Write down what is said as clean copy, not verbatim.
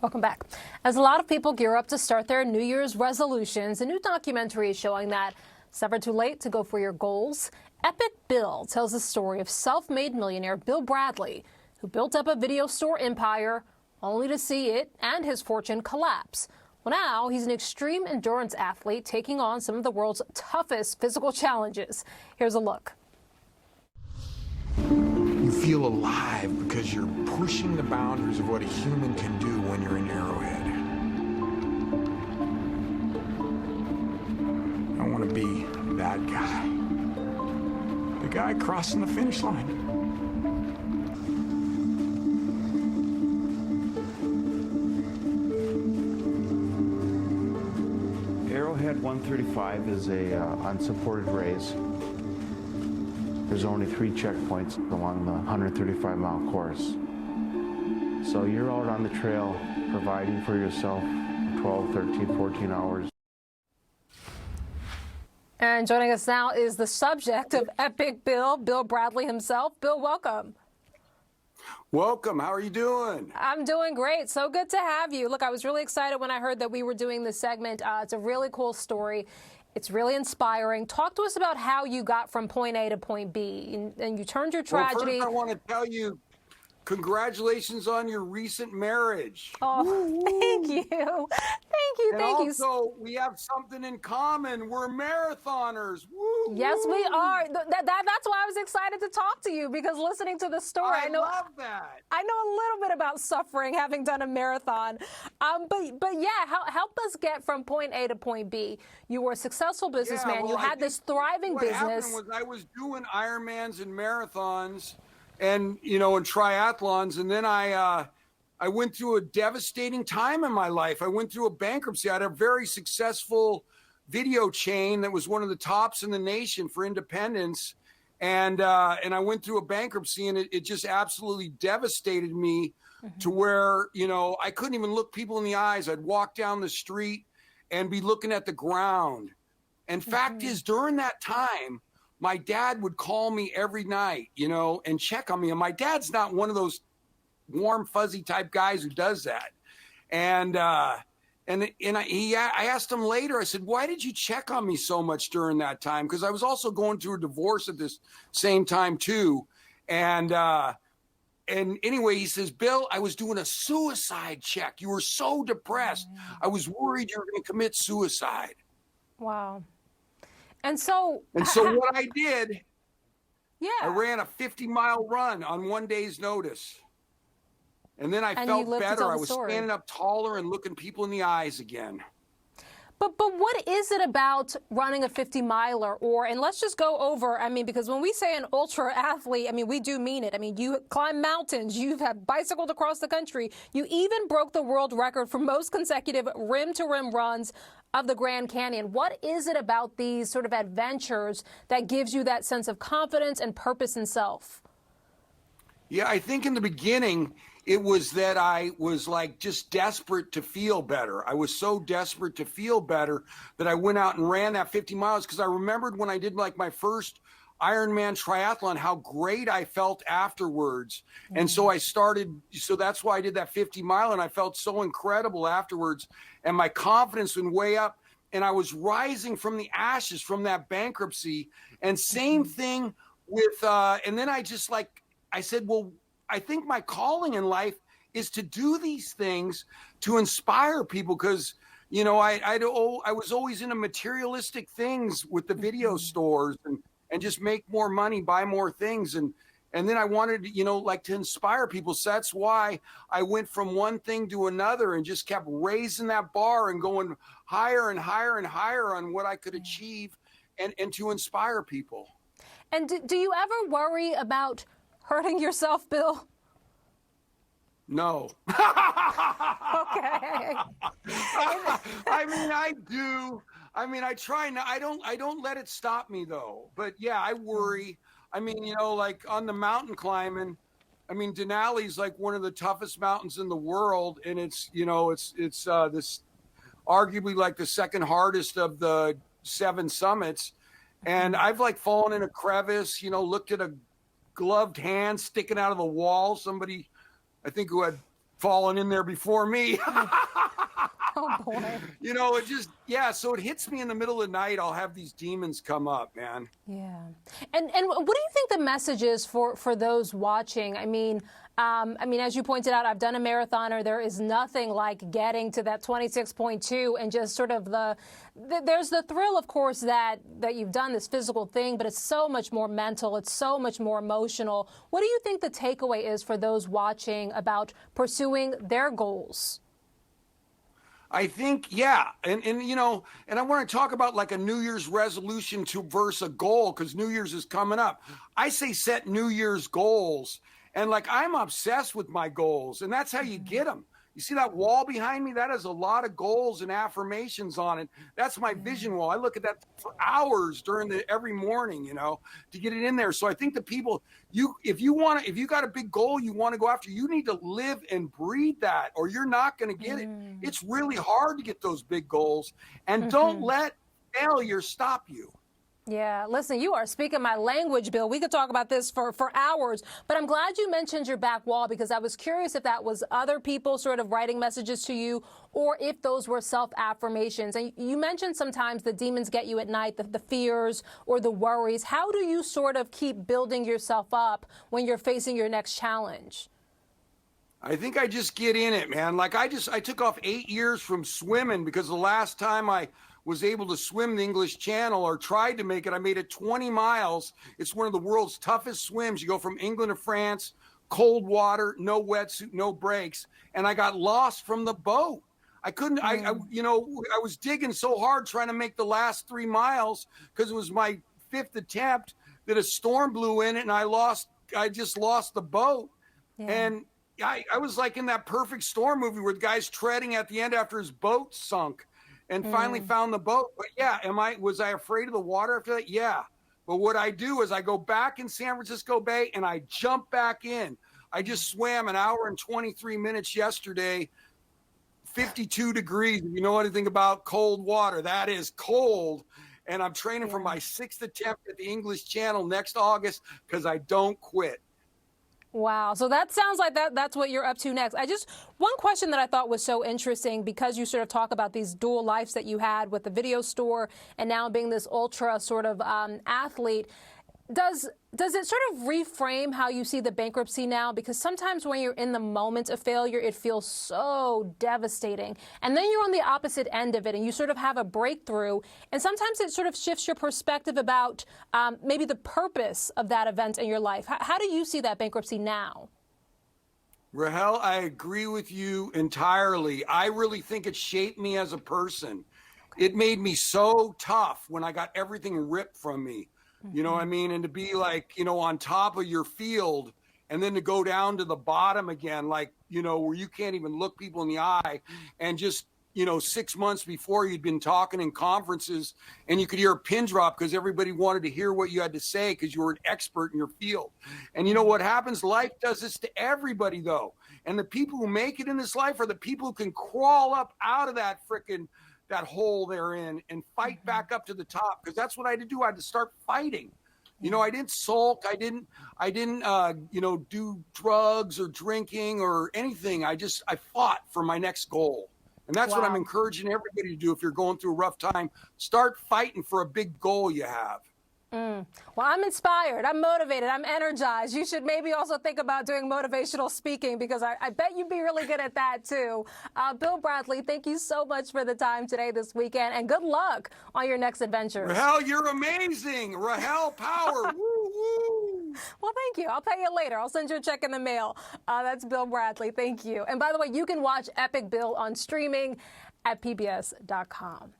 Welcome back. As a lot of people gear up to start their New Year's resolutions, a new documentary is showing that it's never too late to go for your goals. Epic Bill tells the story of self-made millionaire Bill Bradley, who built up a video store empire only to see it and his fortune collapse. Well, now he's an extreme endurance athlete taking on some of the world's toughest physical challenges. Here's a look. You feel alive because you're pushing the boundaries of what a human can do when you're in Arrowhead. I want to be that guy. The guy crossing the finish line. Arrowhead 135 is a unsupported race. There's only 3 checkpoints along the 135-mile course. So you're out on the trail providing for yourself 12, 13, 14 hours. And joining us now is the subject of Epic Bill, Bill Bradley himself. Bill, welcome. Welcome. How are you doing? I'm doing great. So good to have you. Look, I was really excited when I heard that we were doing this segment. It's a really cool story. It's really inspiring. Talk to us about how you got from point A to point B, and you turned your tragedy. Well, first I want to tell you, congratulations on your recent marriage. Oh, thank you. Thank you. And Thank you. Also, we have something in common. We're marathoners. Woo, Yes, woo. we are. That's why I was excited to talk to you, because listening to the story, I love that. I know a little bit about suffering, having done a marathon. But yeah, help us get from point A to point B. You were a successful businessman. Yeah, well, you had this thriving what business. Happened was I was doing Ironmans and marathons, and and triathlons, and then I went through a devastating time in my life. I went through a bankruptcy. I had a very successful video chain that was one of the tops in the nation for independence. And I went through a bankruptcy, and it just absolutely devastated me to where, I couldn't even look people in the eyes. I'd walk down the street and be looking at the ground. And fact is, during that time, my dad would call me every night, and check on me. And my dad's not one of those warm, fuzzy type guys who does that. And I asked him later, I said, why did you check on me so much during that time? Because I was also going through a divorce at this same time too. And anyway, he says, Bill, I was doing a suicide check. You were so depressed. I was worried you were going to commit suicide. Wow. And so what I did, I yeah, ran a 50-mile run on one day's notice. And then I felt better. I was standing up taller and looking people in the eyes again. But what is it about running a 50-miler, and let's just go over, because when we say an ultra athlete, we do mean it. You climb mountains, you have bicycled across the country, you even broke the world record for most consecutive rim-to-rim runs of the Grand Canyon. What is it about these sort of adventures that gives you that sense of confidence and purpose in self? Yeah, I think in the beginning, it was that I was just desperate to feel better. I was so desperate to feel better that I went out and ran that 50 miles because I remembered when I did my first Ironman triathlon, how great I felt afterwards. And so that's why I did that 50 mile, and I felt so incredible afterwards. And my confidence went way up, and I was rising from the ashes from that bankruptcy. And same thing with, and then I said, well, I think my calling in life is to do these things to inspire people because, I was always into materialistic things with the video stores and just make more money, buy more things. And then I wanted, to inspire people. So that's why I went from one thing to another and just kept raising that bar and going higher and higher and higher on what I could achieve and to inspire people. And do you ever worry about hurting yourself, Bill? No. Okay. I do. I try not. I don't let it stop me though. But yeah, I worry. on the mountain climbing, Denali's one of the toughest mountains in the world, and it's this arguably the second hardest of the 7 summits. And I've fallen in a crevice, looked at a gloved hand sticking out of the wall. Somebody, I think, who had fallen in there before me. Oh boy. You know, it just, yeah, so it hits me in the middle of the night. I'll have these demons come up, man. Yeah. And what do you think the message is for those watching? I mean, as you pointed out, I've done a marathoner. There is nothing like getting to that 26.2 and just sort of there's the thrill, of course, that you've done this physical thing, but it's so much more mental. It's so much more emotional. What do you think the takeaway is for those watching about pursuing their goals? I think, yeah. And you know, and I want to talk about like a New Year's resolution to versus a goal, because New Year's is coming up. I say set New Year's goals. And like, I'm obsessed with my goals, and that's how you get them. You see that wall behind me? That has a lot of goals and affirmations on it. That's my vision wall. I look at that for hours during every morning, you know, to get it in there. So I think the people, if you got a big goal you want to go after, you need to live and breathe that, or you're not going to get it. It's really hard to get those big goals, and don't let failure stop you. Yeah, listen, you are speaking my language, Bill. We could talk about this for hours, but I'm glad you mentioned your back wall, because I was curious if that was other people sort of writing messages to you, or if those were self-affirmations. And you mentioned sometimes the demons get you at night, the fears or the worries. How do you sort of keep building yourself up when you're facing your next challenge? I think I just get in it, man. Like I took off 8 years from swimming, because the last time I was able to swim the English Channel, or tried to make it, I made it 20 miles. It's one of the world's toughest swims. You go from England to France, cold water, no wetsuit, no brakes. And I got lost from the boat. I couldn't, I was digging so hard trying to make the last 3 miles, because it was my 5th attempt, that a storm blew in it, and I just lost the boat. Yeah. And I was like in that Perfect Storm movie where the guy's treading at the end after his boat sunk, and finally found the boat. But yeah, was I afraid of the water after that? Yeah. But what I do is I go back in San Francisco Bay and I jump back in. I just swam an hour and 23 minutes yesterday, 52 degrees. If you know anything about cold water, that is cold. And I'm training for my 6th attempt at the English Channel next August, because I don't quit. Wow. So that sounds like that's what you're up to next. One question that I thought was so interesting, because you sort of talk about these dual lives that you had with the video store and now being this ultra sort of athlete. Does it sort of reframe how you see the bankruptcy now? Because sometimes when you're in the moment of failure, it feels so devastating. And then you're on the opposite end of it and you sort of have a breakthrough. And sometimes it sort of shifts your perspective about maybe the purpose of that event in your life. How do you see that bankruptcy now? Rahel, I agree with you entirely. I really think it shaped me as a person. It made me so tough when I got everything ripped from me. You know what I mean? And to be like, you know, on top of your field, and then to go down to the bottom again, like, you know, where you can't even look people in the eye, and just, you know, 6 months before you'd been talking in conferences and you could hear a pin drop because everybody wanted to hear what you had to say because you were an expert in your field. And you know what happens? Life does this to everybody, though. And the people who make it in this life are the people who can crawl up out of that that hole they're in and fight back up to the top, because that's what I had to do. I had to start fighting. You know, I didn't sulk. I didn't, you know, do drugs or drinking or anything. I fought for my next goal. And that's what I'm encouraging everybody to do. If you're going through a rough time, start fighting for a big goal you have. Well, I'm inspired. I'm motivated. I'm energized. You should maybe also think about doing motivational speaking, because I bet you'd be really good at that, too. Bill Bradley, thank you so much for the time today, this weekend, and good luck on your next adventures. Rahel, you're amazing. Rahel Power. Woo, woo. Well, thank you. I'll pay you later. I'll send you a check in the mail. That's Bill Bradley. Thank you. And by the way, you can watch Epic Bill on streaming at PBS.com.